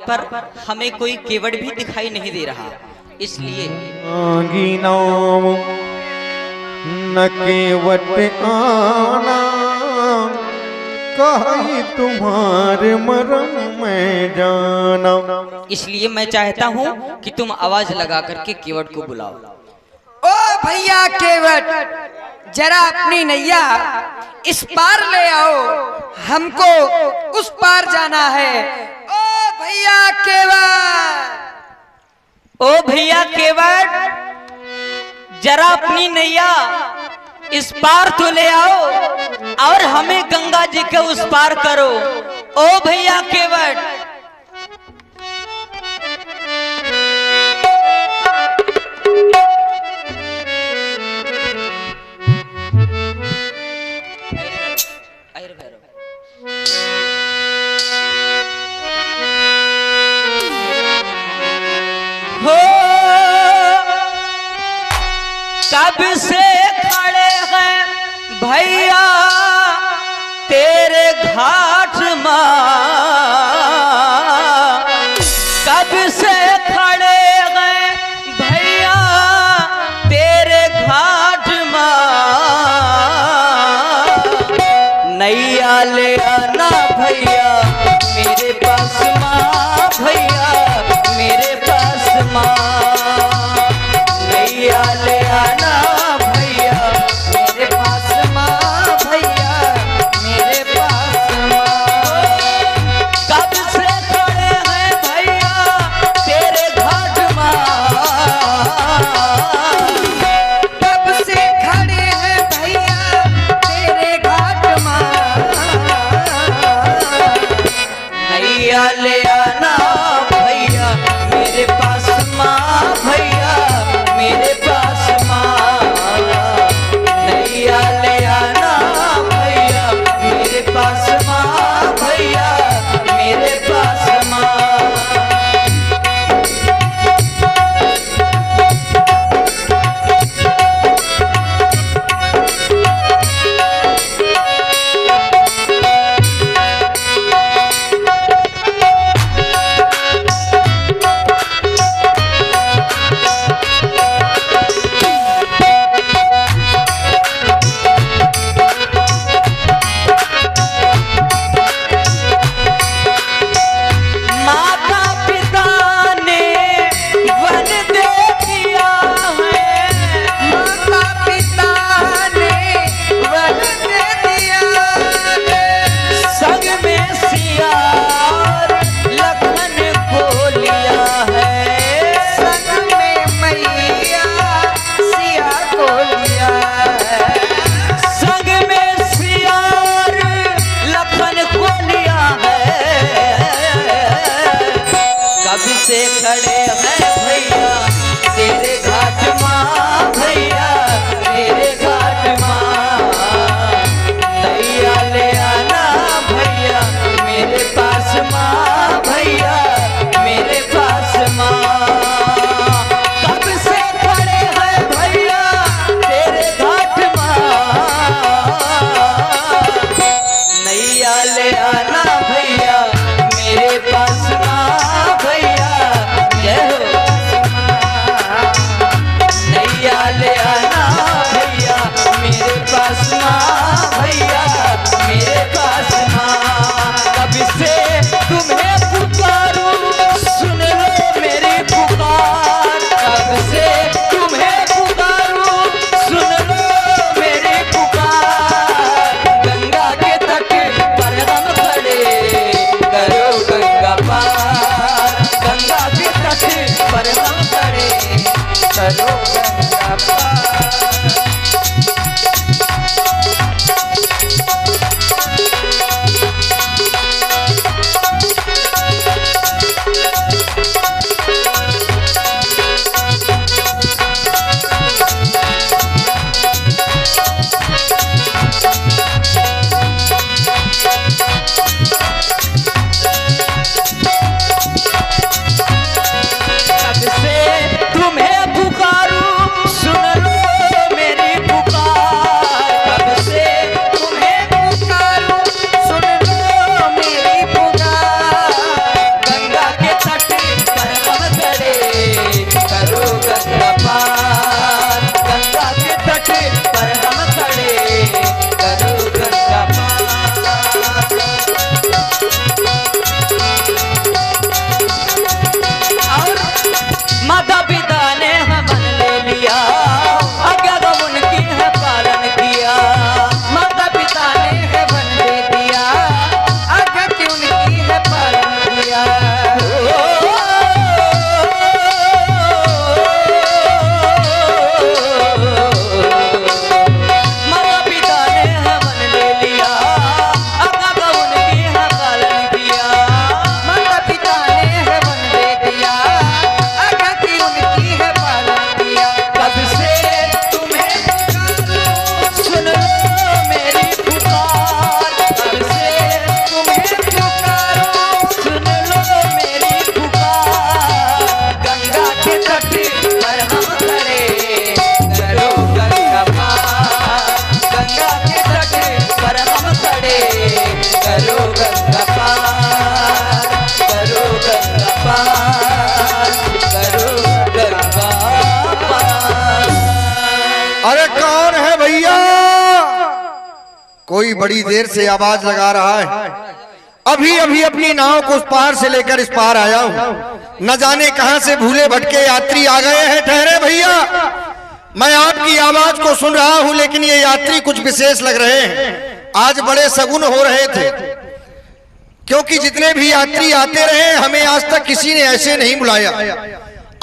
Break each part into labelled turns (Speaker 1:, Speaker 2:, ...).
Speaker 1: पर हमें कोई केवट भी दिखाई नहीं दे रहा, इसलिए
Speaker 2: न केवट आना कहीं तुम्हारे मरम में जाना।
Speaker 1: इसलिए मैं चाहता हूँ कि तुम आवाज लगा करके केवट को बुलाओ।
Speaker 3: ओ भैया केवट, जरा अपनी नैया इस पार ले आओ, हमको उस पार जाना है। ओ भैया केवट,
Speaker 1: ओ भैया केवट, जरा अपनी नैया इस पार तो ले आओ और हमें गंगा जी के उस पार करो। ओ भैया केवट। हो कब से खड़े हैं भैया तेरे घाट मां, कब से खड़े हैं भैया तेरे घाट मां, नैया ले आना भैया मेरे पास मां, भैया मेरे पास मां, नैया ले आना भैया मेरे पास मां, भैया मेरे पास मां। कब से खड़े हैं भैया तेरे घाट मां,
Speaker 3: कब से खड़े हैं भैया तेरे घाट मां,
Speaker 1: नैया ले आना भैया मेरे पास मां, भैया मेरे पास मां, नैया ले आना भैया मेरे पास मां, भैया मेरे पास मां। से खड़े हैं भैया तेरे घाट मां, भैया तेरे घाट मां, नैया ले आना भैया मेरे पास मां, भैया मेरे पास मां। कब से खड़े हैं भैया तेरे घाट मां, नैया ले आना भैया मेरे पास मां, भैया जय हो।
Speaker 4: कोई बड़ी देर से आवाज लगा रहा है। अभी अभी अपनी नाव को उस पार से लेकर इस पार आया हूं। न जाने कहां से भूले भटके यात्री आ गए हैं। ठहरे भैया, मैं आपकी आवाज को सुन रहा हूं, लेकिन ये यात्री कुछ विशेष लग रहे हैं। आज बड़े सगुन हो रहे थे, क्योंकि जितने भी यात्री आते रहे हमें आज तक किसी ने ऐसे नहीं बुलाया।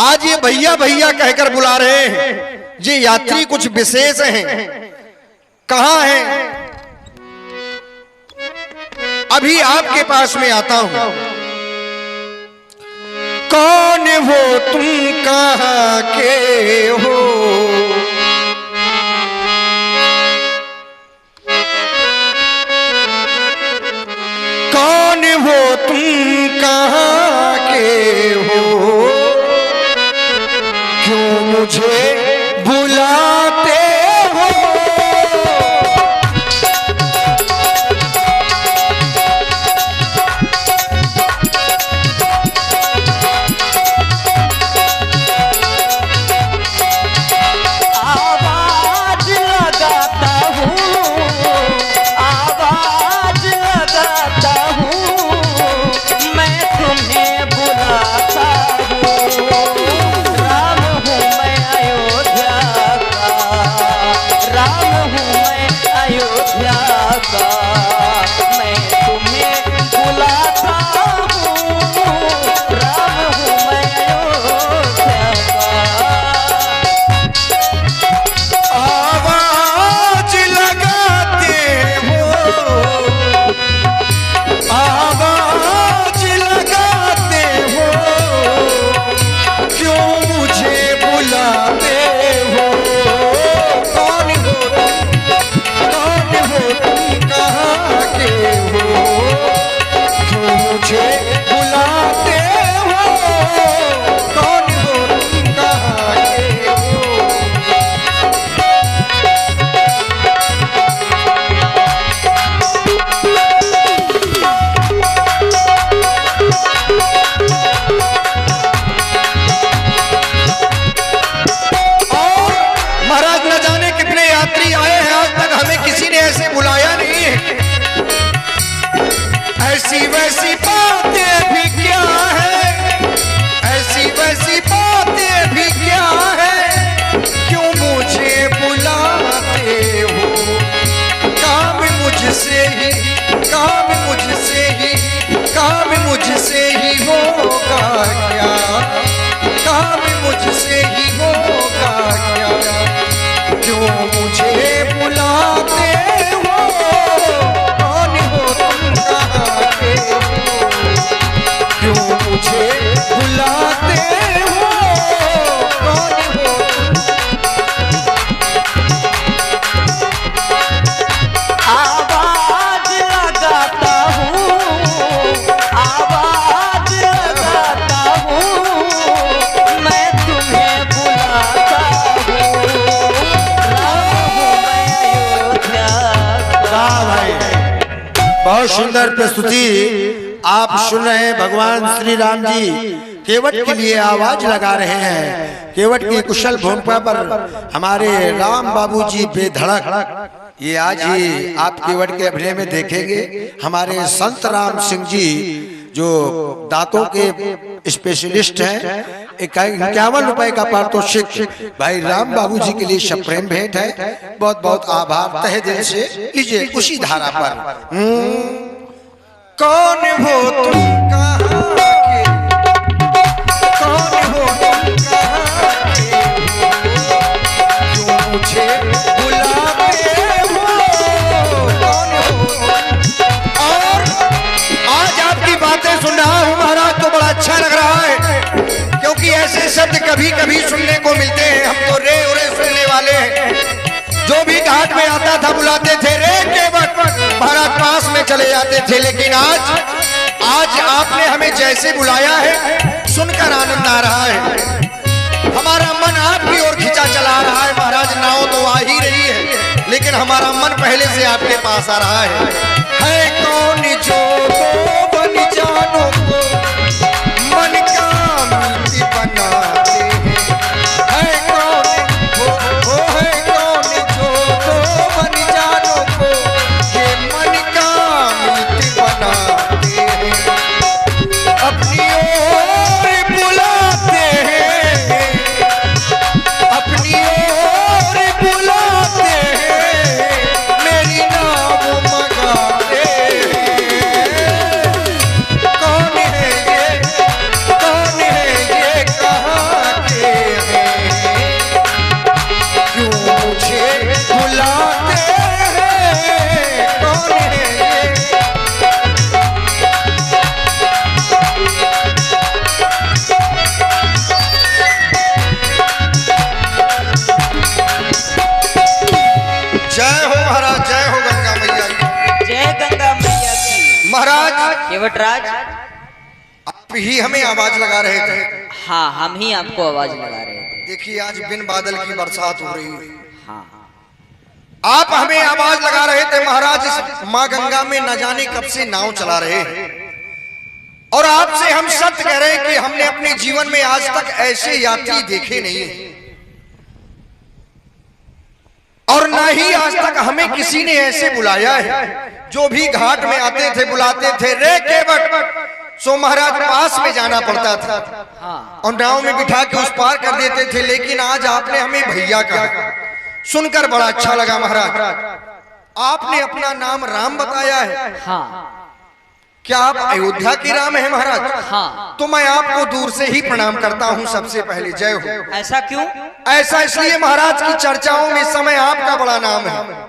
Speaker 4: आज ये भैया भैया कहकर बुला रहे हैं। ये यात्री कुछ विशेष हैं। कहां हैं? अभी आपके पास में आता हूं। कौन हो तुम, कहां के हो? कौन हो तुम, कहां के हो? क्यों मुझे बुलाते हो? मुझसे ही होगा क्या? काम मुझसे ही होगा क्या? क्यों मुझे बुलाते हो? कौन हो तुम, कहां के हो? क्यों मुझे बुलाते हो? कौन हो
Speaker 1: आवाज लगाता हूँ, आवाज लगाता हूँ, मैं तुम्हें बुलाता हूँ। राम हूँ मैं अयोध्या का।
Speaker 4: बहुत सुंदर प्रस्तुति आप सुन रहे हैं। भगवान श्री राम जी केवट के लिए आवाज लगा रहे हैं। केवट की कुशल भूमिका पर हमारे राम बाबूजी बेधड़क ये आज ही आप केवट के अभिनय में देखेंगे। हमारे संत राम सिंह जी जो दांतों के स्पेशलिस्ट हैं, 51 रुपए का पारितोषिक भाई राम बाबूजी के लिए सप्रेम भेंट है। बहुत बहुत आभार तहे दिल से। लीजिए उसी धारा पर। कौन हो तुम, कहां के? कौन हो तुम, कहां के? क्यों मुझे बुलाते हो? कौन हो? और आज आपकी बातें सुन रहा हूं महाराज, तो बड़ा अच्छा लग रहा है, क्योंकि ऐसे शब्द कभी कभी सुनने को मिलते हैं। हम तो रे उरे सुनने वाले हैं। जो भी घाट में आता था बुलाते थे रे केवट, महाराज पास में चले जाते थे। लेकिन आज आपने हमें जैसे बुलाया है, सुनकर आनंद आ रहा है। हमारा मन आपकी ओर खिंचा चला रहा है महाराज। नाव तो आ ही रही है, लेकिन हमारा मन पहले से आपके पास आ रहा है कौन जो तो बन जानो को मन का मीत बनाते हैं। कौन वो है कौन जो तो बन जानो को ये
Speaker 1: केवटराज,
Speaker 4: आप ही हमें आवाज लगा रहे थे।
Speaker 1: हाँ हम ही आपको आवाज लगा रहे थे।
Speaker 4: देखिए आज बिन बादल की बरसात हो रही है।
Speaker 1: हाँ
Speaker 4: आप हमें आवाज लगा रहे थे महाराज, इस माँ गंगा में न जाने कब से नाव चला रहे हैं, और आपसे हम सत्य कह रहे हैं कि हमने अपने जीवन में आज तक ऐसे यात्री देखे नहीं हैं, और न ही आज तक हमें किसी ने ऐसे बुलाया है। जो भी घाट में आते थे बुलाते थे, रे केवट, सो महाराज पास में जाना पड़ता था और नाव में बिठा के उस पार कर देते थे। लेकिन आज आपने हमें भैया कहा, सुनकर बड़ा अच्छा लगा महाराज। आपने अपना नाम राम बताया है।
Speaker 1: हाँ
Speaker 4: क्या आप अयोध्या के राम हैं महाराज?
Speaker 1: हाँ।
Speaker 4: तो मैं आपको दूर से ही प्रणाम करता हूँ। सबसे पहले जय हो।
Speaker 1: ऐसा क्यों?
Speaker 4: ऐसा इसलिए महाराज की चर्चाओं में समय आपका बड़ा नाम है।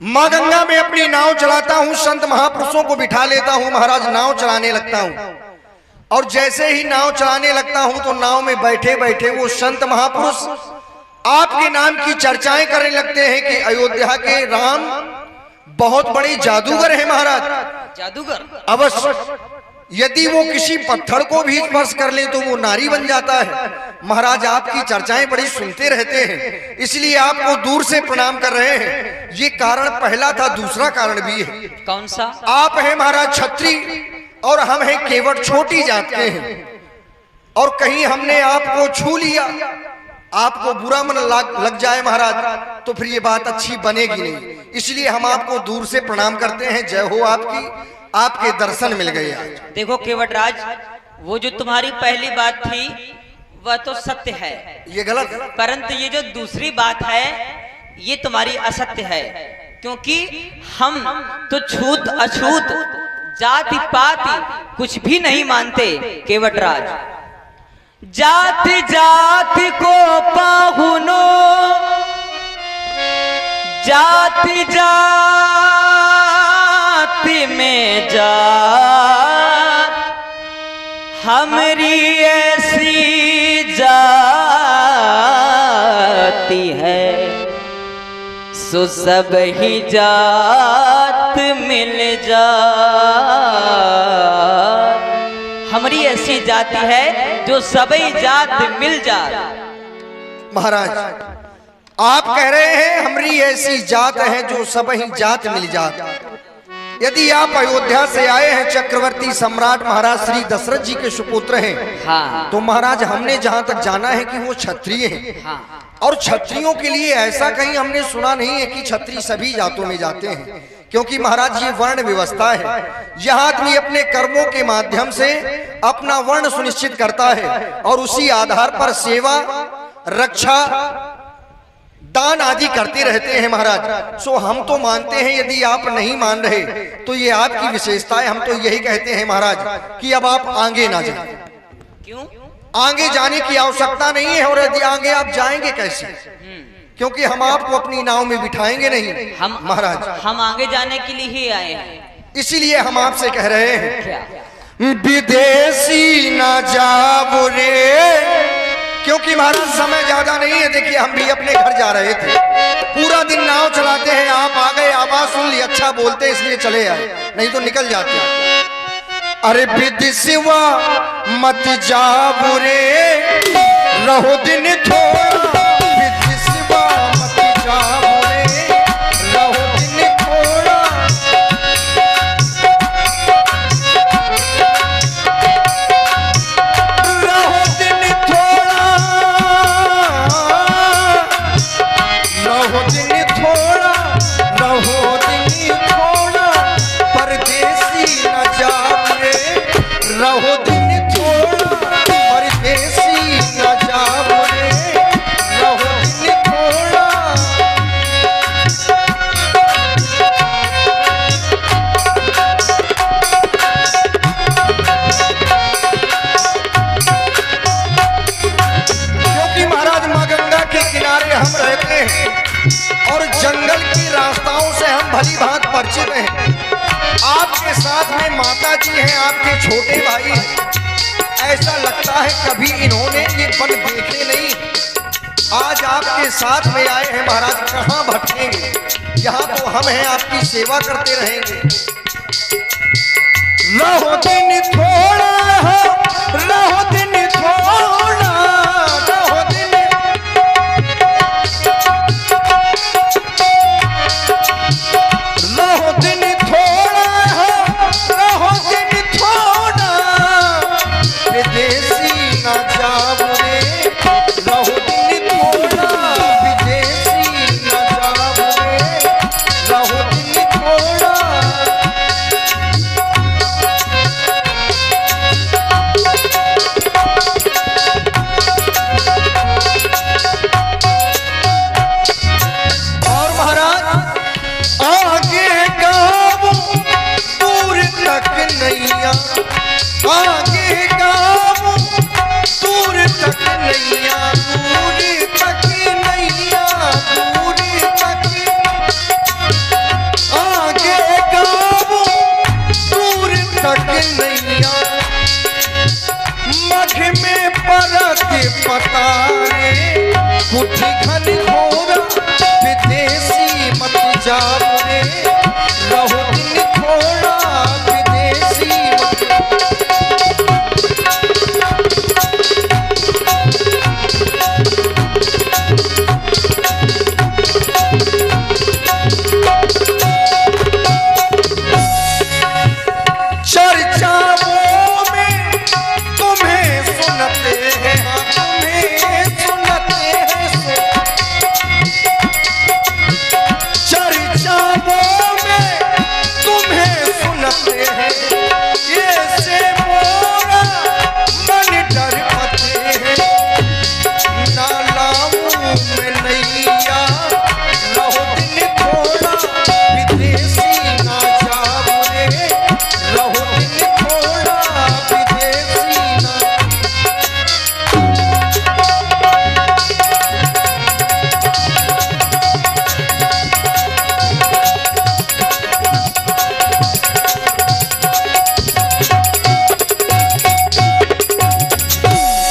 Speaker 4: माँ गंगा में अपनी नाव चलाता हूँ, संत महापुरुषों को बिठा लेता हूँ महाराज, नाव चलाने लगता हूँ, और जैसे ही नाव चलाने लगता हूँ तो नाव में बैठे बैठे वो संत महापुरुष आपके नाम की चर्चाएं करने लगते हैं कि अयोध्या के राम बहुत बड़े जादूगर हैं महाराज।
Speaker 1: जादूगर?
Speaker 4: अवश्य, यदि वो किसी पत्थर को भी स्पर्श कर ले तो वो नारी बन जाता है। महाराज आपकी चर्चाएं बड़ी सुनते रहते हैं, इसलिए आपको दूर से प्रणाम कर रहे हैं। ये कारण पहला था, दूसरा कारण भी है।
Speaker 1: कौन सा?
Speaker 4: आप हैं महाराज छत्री और हम हैं केवट, छोटी जात के हैं, और कहीं हमने आपको छू लिया, आपको बुरा मन लग जाए महाराज, तो फिर ये बात अच्छी बनेगी नहीं। इसलिए हम आपको दूर से प्रणाम करते हैं। जय हो आपकी, आपके दर्शन मिल गए आज।
Speaker 1: देखो केवटराज, वो जो तुम्हारी पहली बात थी वह तो सत्य है,
Speaker 4: ये गलत,
Speaker 1: परंतु ये जो दूसरी बात है ये तुम्हारी असत्य है, क्योंकि हम तो छूत अछूत जाति पाति कुछ भी नहीं मानते केवटराज। जाति जाति को पाहुनो, जाति जाति में जात, हमारी ऐसी जाति है, सो सब ही जात मिल जात। हमारी ऐसी जाति है जो सभी जात मिल जात।
Speaker 4: महाराज आप कह रहे हैं हमारी ऐसी जात है जो सब ही जात मिल जात। यदि आप अयोध्या से आए हैं, चक्रवर्ती सम्राट महाराज श्री दशरथ जी के सुपुत्र हैं,
Speaker 1: हाँ।
Speaker 4: तो महाराज हमने जहां तक जाना है कि वो क्षत्रिय हैं,
Speaker 1: हाँ।
Speaker 4: और क्षत्रियों के लिए ऐसा कहीं हमने सुना नहीं है कि क्षत्रिय सभी जातों में जाते हैं, क्योंकि महाराज ये वर्ण व्यवस्था है। यह आदमी अपने कर्मों के माध्यम से अपना वर्ण सुनिश्चित करता है और उसी आधार पर सेवा, रक्षा, दान आदि करते रहते हैं महाराज। सो हम तो मानते हैं, यदि आप नहीं मान रहे तो ये आपकी विशेषता है। हम तो यही कहते हैं महाराज कि अब आप आगे ना जाएं।
Speaker 1: क्यों?
Speaker 4: आगे जाने की आवश्यकता नहीं है, और यदि आगे आप जाएंगे कैसे, क्योंकि हम आपको अपनी नाव में बिठाएंगे नहीं
Speaker 1: हम
Speaker 4: महाराज।
Speaker 1: हम आगे जाने के लिए ही आए हैं।
Speaker 4: इसीलिए हम आपसे कह रहे हैं
Speaker 1: क्या?
Speaker 4: विदेशी ना जाओ रे, क्योंकि महाराज समय ज्यादा नहीं है। देखिए हम भी अपने घर जा रहे थे, पूरा दिन नाव चलाते हैं, आप आ गए, आवाज सुन ली, अच्छा बोलते इसलिए चले आए, नहीं तो निकल जाते। अरे विदेशवा मत जाओ रे, रहो दिन थोड़ा, विदेशवा मत जाओ रे, रहो दिन थोड़ा। रहो दिन थोड़ा, रहो दिन थोड़ा, रहो दिन थोड़ा, परदेसी न जाओ रे, रहो दिन थोड़ा, परदेसी न जाओ रे, रहो दिन थोड़ा। क्योंकि महाराज माँ गंगा के किनारे हम रहते हैं और जंगल की रास्ताओं से हम भली भांत परिचित हैं। आपके साथ में माता जी हैं, आपके छोटे भाई हैं। ऐसा लगता है कभी इन्होंने ये पल देखे नहीं। आज आपके साथ में आए हैं महाराज, कहाँ भटकेंगे, यहाँ तो हम हैं, आपकी सेवा करते रहेंगे। रहो दिन थोड़ा हो, रहो दिन थोड़ा, रहो दिन रहो दिन थोड़ा हो, रहो दिन थोड़ा, विदेशी ना जाओ रे, रहो दिन थोड़ा, विदेशी ना जाओ रे, रहो दिन थोड़ा। और महाराज आगे गाँव दूर तक नैया, आगे गाँव दूर तक नैया, दूर तक नैया, दूर तक आगे गाँव दूर तक नैया, मघ में परत पतारे कुठी घन घोरा, विदेशी मत जाओ रे, रहो दिन थोड़ा, विदेशी चर्चाओं में तुम्हें सुनते हैं, तुम्हें सुनते हैं, चर्चाओं में तुम्हें सुनते हैं, ये से मोरा मन डर पते हैं, ना लाऊं मैं नैया, रहो दिन थोड़ा, विदेशी ना जाओ रे, रहो दिन थोड़ा, विदेशी ना।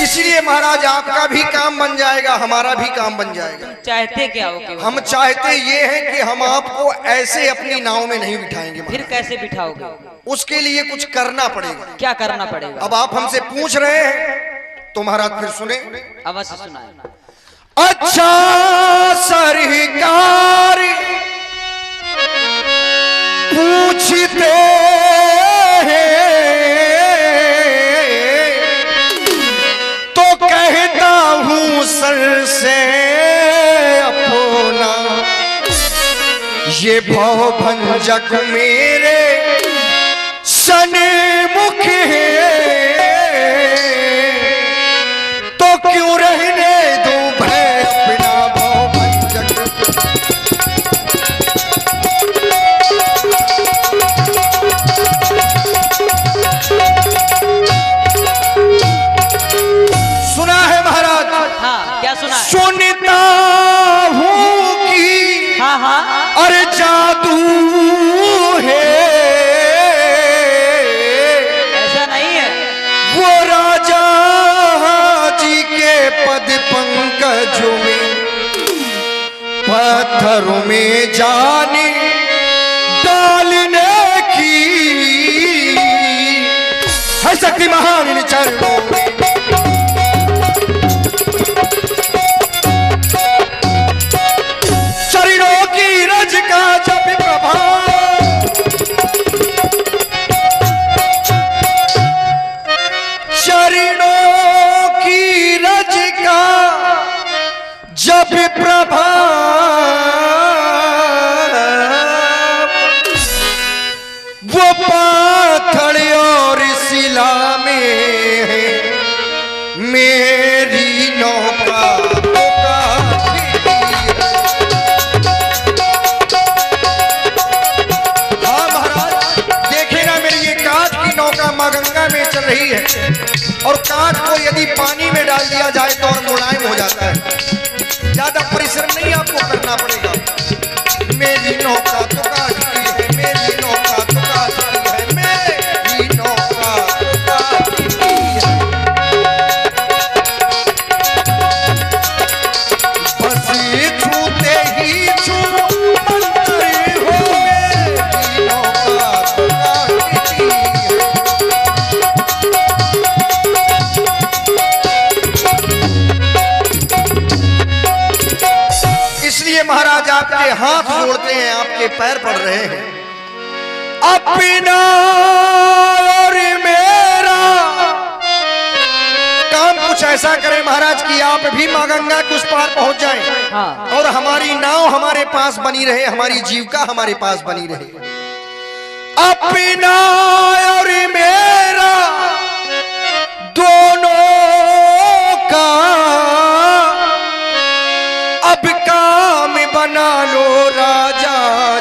Speaker 4: इसलिए महाराज आपका भी काम बन जाएगा, हमारा भी काम बन जाएगा।
Speaker 1: चाहते क्या हो केवट?
Speaker 4: हम चाहते ये हैं कि हम आपको ऐसे अपनी नाव में नहीं बिठाएंगे
Speaker 1: फिर
Speaker 4: महाराज।
Speaker 1: कैसे बिठाओगे?
Speaker 4: उसके लिए कुछ करना पड़ेगा।
Speaker 1: क्या करना पड़ेगा?
Speaker 4: अब आप हमसे पूछ रहे हैं तो महाराज फिर सुने।
Speaker 1: अवश्य सुनाए।
Speaker 4: अच्छा सरकार पूछते हैं तो कहता हूँ सर से अपना, ये भवभंजक मेरे सन्मुख है, तो क्यों रहने दूं भय अपना भवभंजक। सुना है महाराज?
Speaker 1: हाँ, क्या सुना है?
Speaker 4: सुनता हूँ कि
Speaker 1: हाँ हाँ,
Speaker 4: अरे जादू है,
Speaker 1: ऐसा नहीं है।
Speaker 4: वो राजा जी के पद पंकजों में पत्थरों में जाने डालने की है शक्ति महान इन चरणों में। चरणों की रज का जब प्रभाव, चरणों की रज का जब प्रभाव, वो पाथर और शिला में है मेरी नौका गंगा में चल रही है, और काठ को यदि पानी में डाल दिया जाए तो और मुलायम हो जाता है। ज्यादा परिश्रम नहीं आपको करना पड़ेगा। मेरी नौका तो काठ की है, मेरी नौका तो काठ की है, मेरी नौका तो काठ की है। बस छूते ही छू मंत्री हो, मेरी नौका तो काठ की है। आपके हाथ जोड़ते हैं, आपके पैर पड़ रहे हैं। अपना और मेरा काम कुछ ऐसा करें महाराज कि आप भी माँ गंगा के उस पार पहुंच जाएं।
Speaker 1: हाँ।
Speaker 4: और हमारी नाव हमारे पास बनी रहे, हमारी जीविका हमारे पास बनी रहे। अपना और मेरा दोनों का अब काम बना लो राजा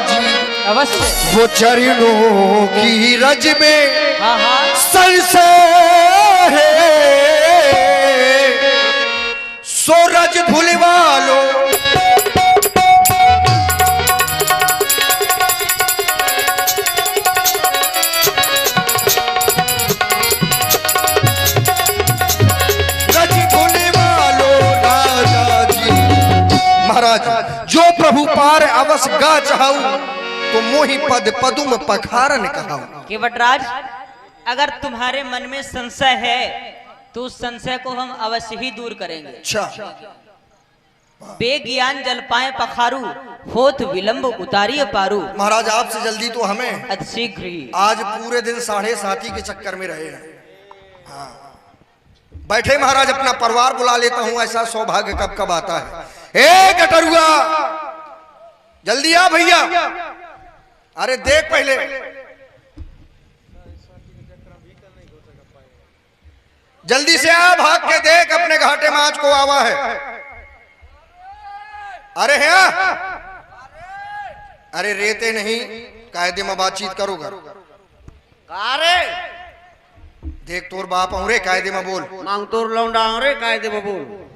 Speaker 4: जी।
Speaker 1: अवश्य।
Speaker 4: वो चरणों की रज में
Speaker 1: हाँ हाँ।
Speaker 4: सरसे है, सूरज धुलवा लो। महाराज जो प्रभु पार अवस गा चाहू तो मोहि पद पदुम पखारन कहाऊ।
Speaker 1: केवटराज, अगर तुम्हारे मन में संशय है तो उस संशय को हम अवश्य ही दूर करेंगे।
Speaker 4: अच्छा।
Speaker 1: बेज्ञान जल पाए पखारू, होत विलंब उतारिय पारू।
Speaker 4: महाराज आपसे जल्दी तो हमें,
Speaker 1: अति शीघ्र ही।
Speaker 4: आज पूरे दिन 7:30 के चक्कर में रहे हैं। हाँ। बैठे महाराज, अपना परिवार बुला लेता हूं, ऐसा सौभाग्य कब कब आता है। ए गटरुआ, जल्दी आ भैया। अरे देख पहले, जल्दी से आ, भाग के देख, अपने घाटे में आज को आवा है। अरे है, अरे रेते नहीं, कायदे में बातचीत करोगा।
Speaker 5: अरे
Speaker 4: देख तोर बाप हूं रे, कायदे में बोल।
Speaker 5: मांग तोर लौंडा रे, कायदे में बोल।